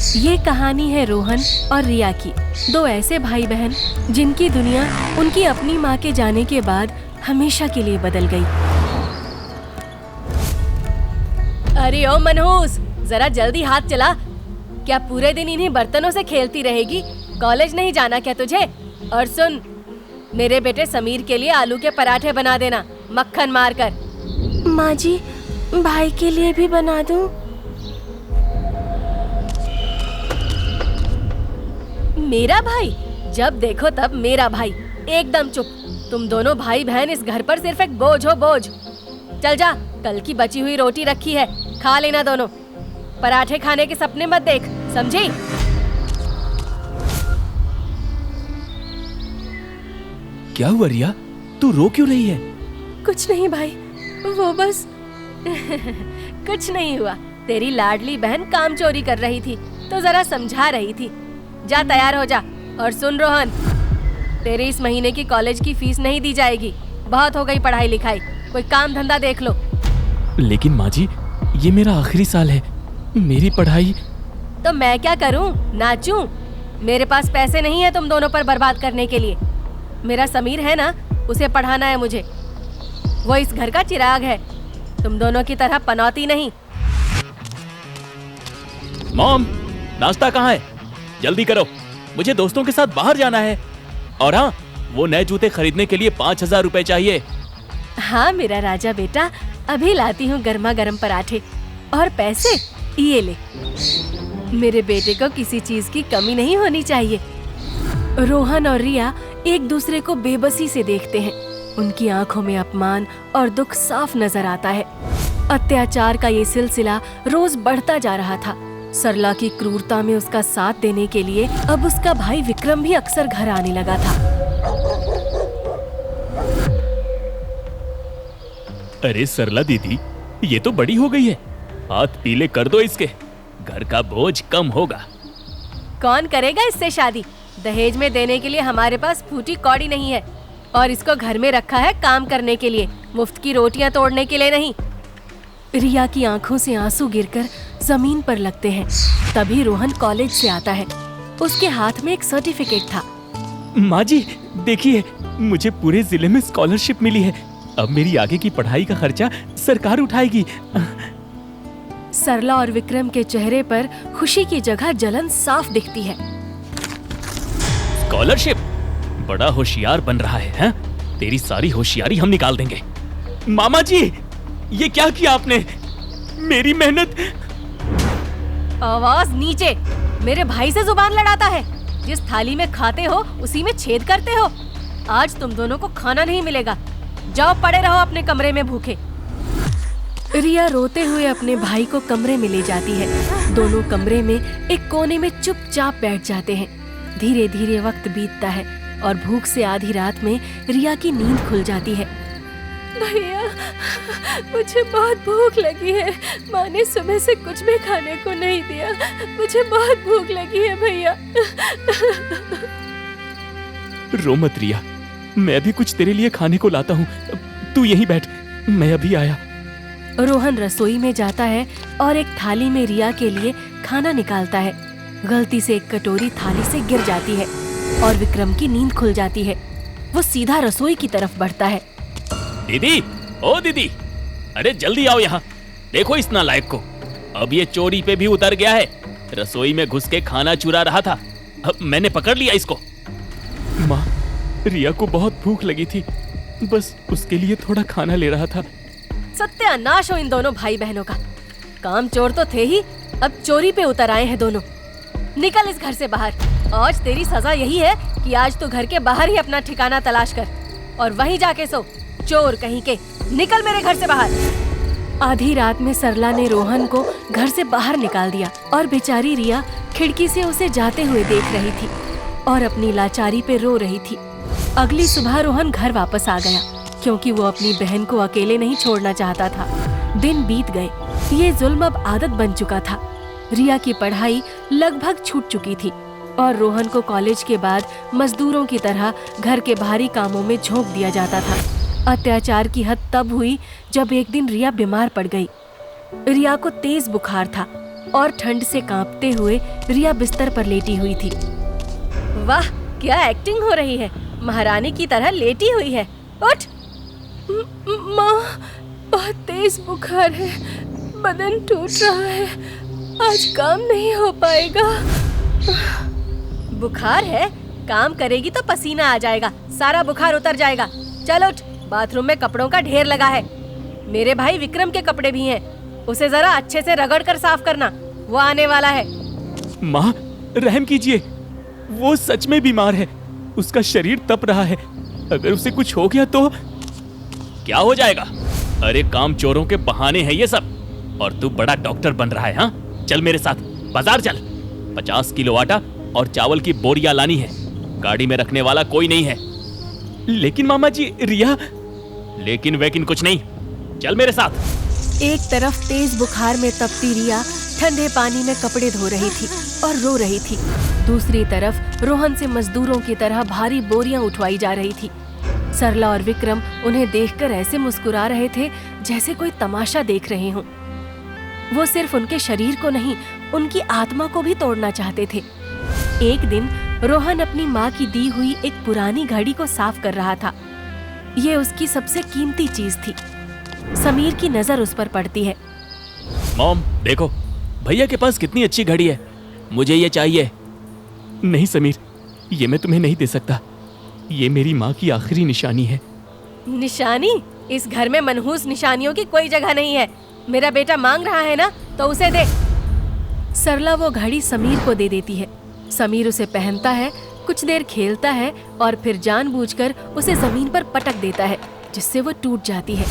ये कहानी है रोहन और रिया की, दो ऐसे भाई बहन जिनकी दुनिया उनकी अपनी माँ के जाने के बाद हमेशा के लिए बदल गई। अरे ओ मनहूस, जरा जल्दी हाथ चला। क्या पूरे दिन इन्हीं बर्तनों से खेलती रहेगी? कॉलेज नहीं जाना क्या तुझे? और सुन, मेरे बेटे समीर के लिए आलू के पराठे बना देना, मक्खन मारकर। माँ जी, भाई के लिए भी बना दूं? मेरा भाई? जब देखो तब मेरा भाई। एकदम चुप। तुम दोनों भाई बहन इस घर पर सिर्फ एक बोझ हो, बोझ। चल जा, कल की बची हुई रोटी रखी है, खा लेना दोनों। पराठे खाने के सपने मत देख, समझी? क्या हुआ रिया, तू रो क्यों रही है? कुछ नहीं भाई, वो बस कुछ नहीं हुआ। तेरी लाडली बहन काम चोरी कर रही थी तो जरा समझा रही थी। जा तैयार हो जा। और सुन रोहन, तेरे इस महीने की कॉलेज की फीस नहीं दी जाएगी। बहुत हो गई पढ़ाई लिखाई, कोई काम धंधा देख लो। लेकिन माँ जी, ये मेरा आखिरी साल है, मेरी पढ़ाई। तो मैं क्या करूं? नाचूं? मेरे पास पैसे नहीं है तुम दोनों पर बर्बाद करने के लिए। मेरा समीर है ना, उसे पढ़ाना है मुझे। वो इस घर का चिराग है, तुम दोनों की तरह पनौती नहीं। मॉम, नाश्ता कहाँ है? जल्दी करो, मुझे दोस्तों के साथ बाहर जाना है। और हाँ, वो नए जूते खरीदने के लिए 5,000 रुपए चाहिए। हाँ मेरा राजा बेटा, अभी लाती हूँ गर्मा गर्म पराठे। और पैसे ये ले। मेरे बेटे को किसी चीज की कमी नहीं होनी चाहिए। रोहन और रिया एक दूसरे को बेबसी से देखते हैं। उनकी आंखों में अपमान और दुख साफ नजर आता है। अत्याचार का ये सिलसिला रोज बढ़ता जा रहा था। सरला की क्रूरता में उसका साथ देने के लिए अब उसका भाई विक्रम भी अक्सर घर आने लगा था। अरे सरला दीदी, ये तो बड़ी हो गई है, हाथ पीले कर दो इसके, घर का बोझ कम होगा। कौन करेगा इससे शादी? दहेज में देने के लिए हमारे पास फूटी कौड़ी नहीं है। और इसको घर में रखा है काम करने के लिए, मुफ्त की रोटियां तोड़ने के लिए नहीं। रिया की आंखों से आंसू गिरकर जमीन पर लगते हैं। तभी रोहन कॉलेज से आता है। उसके हाथ में एक सर्टिफिकेट था। माँ जी देखिए, मुझे पूरे जिले में स्कॉलरशिप मिली है। अब मेरी आगे की पढ़ाई का खर्चा सरकार उठाएगी। सरला और विक्रम के चेहरे पर खुशी की जगह जलन साफ दिखती है। स्कॉलरशिप? बड़ा होशियार बन रहा है, हैं? तेरी सारी होशियारी हम निकाल देंगे। मामा जी, ये क्या किया आपने? मेरी मेहनत। आवाज नीचे। मेरे भाई से जुबान लड़ाता है। जिस थाली में खाते हो उसी में छेद करते हो। आज तुम दोनों को खाना नहीं मिलेगा। जाओ पड़े रहो अपने कमरे में भूखे। रिया रोते हुए अपने भाई को कमरे में ले जाती है। दोनों कमरे में एक कोने में चुपचाप बैठ जाते हैं। धीरे धीरे वक्त बीतता है और भूख से आधी रात में रिया की नींद खुल जाती है। भैया, मुझे बहुत भूख लगी है। माँ ने सुबह से कुछ भी खाने को नहीं दिया। मुझे बहुत भूख लगी है भैया। रो मत रिया, मैं भी कुछ तेरे लिए खाने को लाता हूँ। तू यहीं बैठ, मैं अभी आया। रोहन रसोई में जाता है और एक थाली में रिया के लिए खाना निकालता है। गलती से एक कटोरी थाली से गिर जाती है और विक्रम की नींद खुल जाती है। वो सीधा रसोई की तरफ बढ़ता है। दीदी, ओ दीदी, अरे जल्दी आओ यहाँ। देखो इस नालायक को, अब ये चोरी पे भी उतर गया है। रसोई में घुस के खाना चुरा रहा था, अब मैंने पकड़ लिया इसको। माँ, रिया को बहुत भूख लगी थी, बस उसके लिए थोड़ा खाना ले रहा था। सत्यानाश हो इन दोनों भाई बहनों का। काम चोर तो थे ही, अब चोरी पे उतर आए हैं दोनों। निकल इस घर से बाहर। आज तेरी सजा यही है कि आज तू घर के बाहर ही अपना ठिकाना तलाश कर और वहीं जाके सो। चोर कहीं के, निकल मेरे घर से बाहर। आधी रात में सरला ने रोहन को घर से बाहर निकाल दिया और बेचारी रिया खिड़की से उसे जाते हुए देख रही थी और अपनी लाचारी पे रो रही थी। अगली सुबह रोहन घर वापस आ गया क्योंकि वो अपनी बहन को अकेले नहीं छोड़ना चाहता था। दिन बीत गए, ये जुल्म अब आदत बन चुका था। रिया की पढ़ाई लगभग छूट चुकी थी और रोहन को कॉलेज के बाद मजदूरों की तरह घर के भारी कामों में झोंक दिया जाता था। अत्याचार की हद तब हुई जब एक दिन रिया बीमार पड़ गई। रिया को तेज बुखार था और ठंड से कांपते हुए रिया बिस्तर पर लेटी हुई थी। वाह, क्या एक्टिंग हो रही है, महारानी की तरह लेटी हुई है। उठ। माँ, बहुत तेज बुखार है, बदन टूट रहा है, आज काम नहीं हो पाएगा। बुखार है, काम करेगी तो पसीना आ जाएगा, सारा बुखार उतर जाएगा। चल उठ, बाथरूम में कपड़ों का ढेर लगा है। मेरे भाई विक्रम के कपड़े भी हैं, उसे जरा अच्छे से रगड़ कर साफ करना, वो आने वाला है। माँ, रहम कीजिए, वो सच में बीमार है, उसका शरीर तप रहा है, अगर उसे कुछ हो गया तो क्या हो जाएगा? अरे काम चोरों के बहाने हैं ये सब, और तू बड़ा डॉक्टर बन रहा है। हाँ, चल मेरे साथ बाजार चल, 50 किलो आटा और चावल की बोरियां लानी है, गाड़ी में रखने वाला कोई नहीं है। लेकिन मामा जी, रिया। लेकिन वेकिन कुछ नहीं, चल मेरे साथ। एक तरफ तेज बुखार में तपती रिया ठंडे पानी में कपड़े धो रही थी और रो रही थी, दूसरी तरफ रोहन से मजदूरों की तरह भारी बोरियां उठवाई जा रही थी। सरला और विक्रम उन्हें देखकर ऐसे मुस्कुरा रहे थे जैसे कोई तमाशा देख रहे हों। वो सिर्फ उनके शरीर को नहीं, उनकी आत्मा को भी तोड़ना चाहते थे। एक दिन रोहन अपनी माँ की दी हुई एक पुरानी घड़ी को साफ कर रहा था। ये उसकी सबसे कीमती चीज थी। समीर की नजर उस पर पड़ती है। मॉम, देखो भैया के पास कितनी अच्छी घड़ी है, मुझे ये चाहिए। नहीं समीर, ये मैं तुम्हें नहीं दे सकता, ये मेरी माँ की आखिरी निशानी है। निशानी? इस घर में मनहूस निशानियों की कोई जगह नहीं है। मेरा बेटा मांग रहा है ना, तो उसे दे। सरला वो घड़ी समीर को दे देती है। समीर उसे पहनता है, कुछ देर खेलता है और फिर जानबूझकर उसे जमीन पर पटक देता है, जिससे वो टूट जाती है।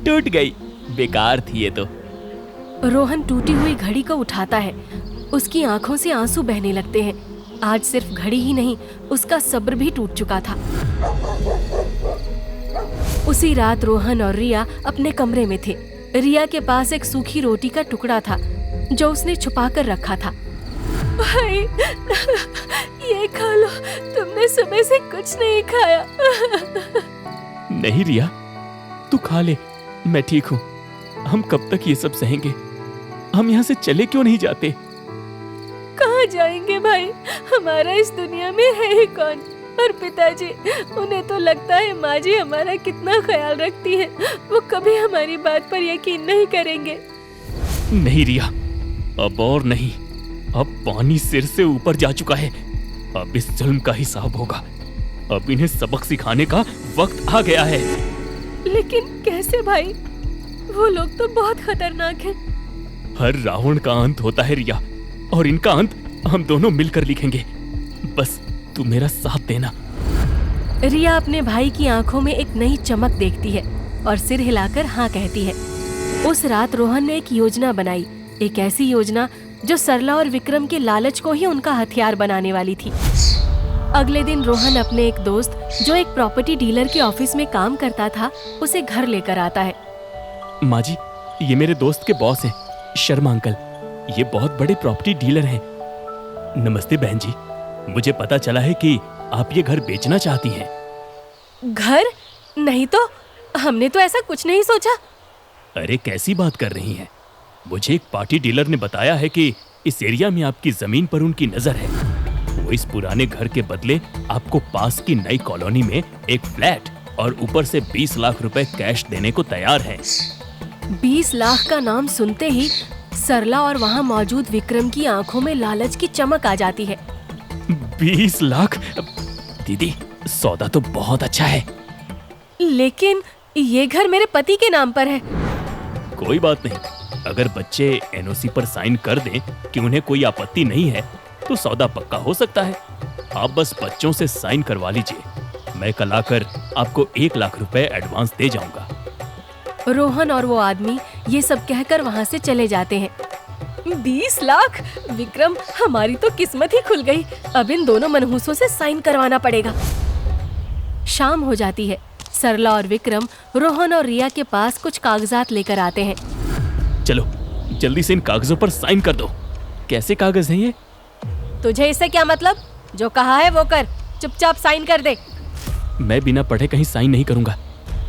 टूट गई, बेकार थी ये तो। रोहन टूटी हुई घड़ी को उठाता है, उसकी आंखों से आंसू बहने लगते हैं। आज सिर्फ घड़ी ही नहीं, उसका सब्र भी टूट चुका था। उसी रात रोहन और रिया अपने कमरे में थे। रिया के पास एक सूखी रोटी का टुकड़ा था जो उसने छुपा कर रखा था। भाई, ये खा लो, तुमने सुबह से कुछ नहीं खाया। नहीं रिया, तू खा ले, मैं ठीक हूँ। हम कब तक ये सब सहेंगे? हम यहाँ से चले क्यों नहीं जाते? कहाँ जाएंगे भाई, हमारा इस दुनिया में है ही कौन? और पिताजी, उन्हें तो लगता है माँ जी हमारा कितना ख्याल रखती है, वो कभी हमारी बात पर यकीन नहीं करेंगे। नहीं रिया, अब और नहीं, अब पानी सिर से ऊपर जा चुका है। अब इस जुल्म का हिसाब होगा। अब इन्हें सबक सिखाने का वक्त आ गया है। लेकिन कैसे भाई? वो लोग तो बहुत खतरनाक हैं। हर रावण का अंत होता है रिया, और इनका अंत हम दोनों मिलकर लिखेंगे। बस तू मेरा साथ देना। रिया अपने भाई की आंखों में एक नई चमक देखती है और सिर हिलाकर हाँ कहती है। उस रात रोहन ने एक योजना बनाई, एक ऐसी योजना जो सरला और विक्रम के लालच को ही उनका हथियार बनाने वाली थी। अगले दिन रोहन अपने एक दोस्त जो एक प्रॉपर्टी डीलर के ऑफिस में काम करता था, उसे घर लेकर आता है। माँ जी, ये मेरे दोस्त के बॉस हैं, शर्मा अंकल। ये बहुत बड़े प्रॉपर्टी डीलर हैं। नमस्ते बहन जी, मुझे पता चला है कि आप ये घर बेचना चाहती हैं। घर? नहीं तो, हमने तो ऐसा कुछ नहीं सोचा। अरे कैसी बात कर रही हैं? मुझे एक पार्टी डीलर ने बताया है कि इस एरिया में आपकी जमीन पर उनकी नजर है। वो इस पुराने घर के बदले आपको पास की नई कॉलोनी में एक फ्लैट और ऊपर से 20 लाख रुपए कैश देने को तैयार है। 20 लाख का नाम सुनते ही सरला और वहाँ मौजूद विक्रम की आंखों में लालच की चमक आ जाती है। 20 लाख? दीदी, सौदा तो बहुत अच्छा है। लेकिन ये घर मेरे पति के नाम पर है। कोई बात नहीं, अगर बच्चे एनओसी पर साइन कर दें कि उन्हें कोई आपत्ति नहीं है तो सौदा पक्का हो सकता है। आप बस बच्चों से साइन करवा लीजिए, मैं कल आकर आपको 1 लाख रुपए एडवांस दे जाऊंगा। रोहन और वो आदमी ये सब कहकर वहाँ से चले जाते हैं। 20 लाख? विक्रम, हमारी तो किस्मत ही खुल गई। अब इन दोनों मनहूसों से साइन करवाना पड़ेगा। शाम हो जाती है। सरला और विक्रम रोहन और रिया के पास कुछ कागजात लेकर आते हैं। चलो जल्दी से इन कागजों पर साइन कर दो। कैसे कागज हैं ये? तुझे इससे क्या मतलब? जो कहा है वो कर, चुपचाप साइन कर दे। मैं बिना पढ़े कहीं साइन नहीं करूंगा।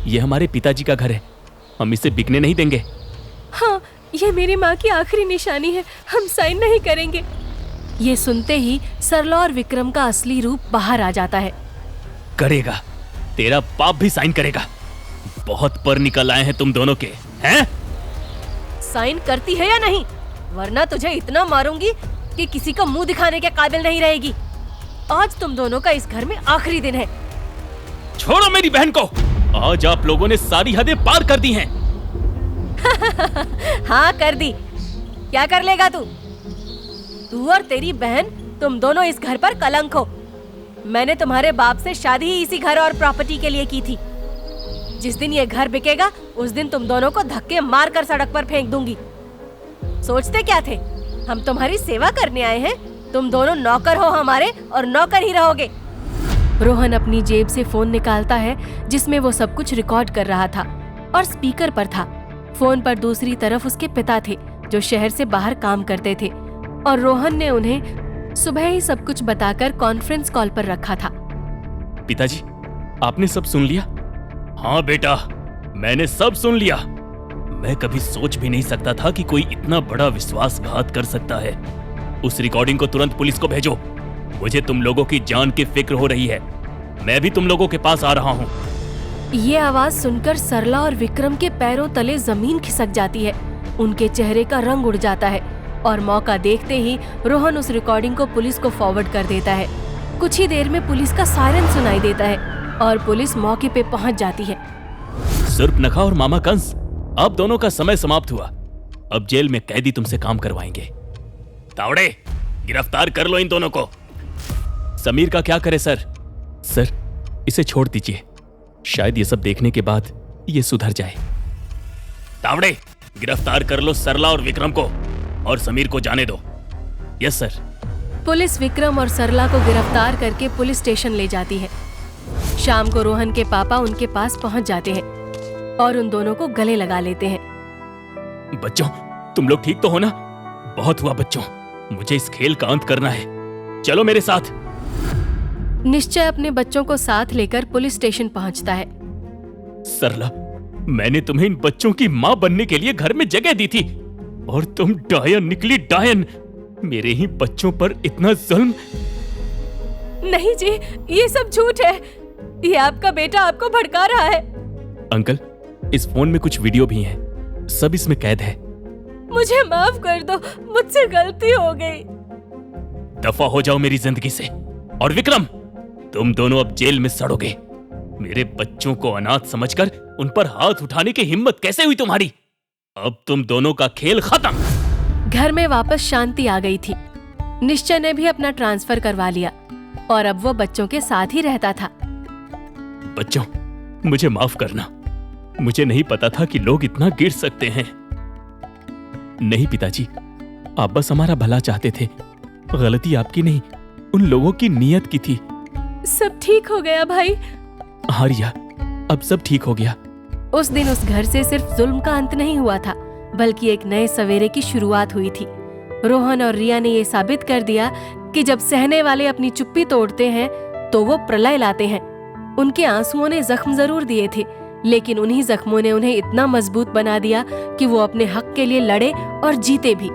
ये हमारे पिताजी का घर है, हम इसे बिकने नहीं देंगे। हाँ, ये मेरी माँ की आखिरी निशानी है, हम साइन नहीं करेंगे। ये सुनते ही सरला और विक्रम का असली रूप बाहर आ जाता है। करेगा, तेरा बाप भी साइन करेगा। बहुत पर निकल आए हैं तुम दोनों के, हैं? साइन करती है या नहीं, वरना तुझे इतना मारूंगी कि किसी को मुंह दिखाने के काबिल नहीं रहेगी। आज तुम दोनों का इस घर में आखिरी दिन है। छोड़ो मेरी बहन को। आज आप लोगों ने सारी हदें पार कर दी हैं। हाँ कर दी। क्या कर लेगा तू? तू और तेरी बहन, तुम दोनों इस घर पर कलंक हो। मैंने तुम्हारे बाप से शादी ही इसी घर और प्रॉपर्टी के लिए की थी। जिस दिन ये घर बिकेगा उस दिन तुम दोनों को धक्के मार कर सड़क पर फेंक दूंगी। सोचते क्या थे, हम तुम्हारी सेवा करने आए हैं? तुम दोनों नौकर हो हमारे और नौकर ही रहोगे। रोहन अपनी जेब से फोन निकालता है जिसमें वो सब कुछ रिकॉर्ड कर रहा था और स्पीकर पर था। फोन पर दूसरी तरफ उसके पिता थे जो शहर से बाहर काम करते थे और रोहन ने उन्हें सुबह ही सब कुछ बताकर कॉन्फ्रेंस कॉल पर रखा था। पिताजी, आपने सब सुन लिया? हाँ बेटा, मैंने सब सुन लिया। मैं कभी सोच भी नहीं सकता था कि कोई इतना बड़ा विश्वासघात कर सकता है। उस रिकॉर्डिंग को तुरंत पुलिस को भेजो। मुझे तुम लोगों की जान की फिक्र हो रही है। मैं भी तुम लोगों के पास आ रहा हूँ। ये आवाज सुनकर सरला और विक्रम के पैरों तले जमीन खिसक जाती है। उनके चेहरे का रंग उड़ जाता है और मौका देखते ही रोहन उस रिकॉर्डिंग को पुलिस को फॉरवर्ड कर देता है। कुछ ही देर में पुलिस का सायरन सुनाई देता है और पुलिस मौके पे पहुंच जाती है। सुर्पनखा और मामा कंस, अब दोनों का समय समाप्त हुआ। अब जेल में कैदी तुमसे काम करवाएंगे। तावड़े, गिरफ्तार कर लो इन दोनों को। समीर का क्या करे सर? सर, इसे छोड़ दीजिए। शायद ये सब देखने के बाद ये सुधर जाए। तावड़े, गिरफ्तार कर लो सरला और विक्रम को और समीर को जाने दो। Yes sir. पुलिस विक्रम और सरला को गिरफ्तार करके पुलिस स्टेशन ले जाती है। शाम को रोहन के पापा उनके पास पहुंच जाते हैं और उन दोनों को गले लगा लेते हैं। बच्चों, तुम लोग ठीक तो हो ना? बहुत हुआ बच्चों, मुझे इस खेल का अंत करना है। चलो मेरे साथ। निश्चय अपने बच्चों को साथ लेकर पुलिस स्टेशन पहुंचता है। सरला, मैंने तुम्हें इन बच्चों की मां बनने के लिए घर में जगह दी थी और तुम डायन निकली, डायन। मेरे ही बच्चों पर इतना जुल्म। नहीं जी, ये सब झूठ है। ये आपका बेटा आपको भड़का रहा है। अंकल, इस फोन में कुछ वीडियो भी हैं, सब इसमें कैद है। मुझे माफ कर दो, मुझसे गलती हो गई। दफा हो जाओ मेरी जिंदगी से। और विक्रम, तुम दोनों अब जेल में सड़ोगे। मेरे बच्चों को अनाथ समझकर उन पर हाथ उठाने की हिम्मत कैसे हुई तुम्हारी? अब तुम दोनों का खेल खत्म। घर में वापस शांति आ गई थी। निश्चय ने भी अपना ट्रांसफर करवा लिया और अब वो बच्चों के साथ ही रहता था। बच्चों, मुझे माफ करना। मुझे नहीं पता था कि लोग इतना गिर सकते हैं। नहीं पिताजी, आप बस हमारा भला चाहते थे। गलती आपकी नहीं, उन लोगों की नीयत की थी। सब ठीक हो गया भाई। हाँ रिया, अब सब ठीक हो गया। उस दिन उस घर से सिर्फ जुल्म का अंत नहीं हुआ था, बल्कि एक नए सवेरे की शुरुआत हुई थी। रोहन और रिया ने ये साबित कर दिया कि जब सहने वाले अपनी चुप्पी तोड़ते हैं तो वो प्रलय लाते हैं। उनके आंसुओं ने जख्म जरूर दिए थे, लेकिन उन्हीं जख्मों ने उन्हें इतना मजबूत बना दिया कि वो अपने हक के लिए लड़े और जीते भी।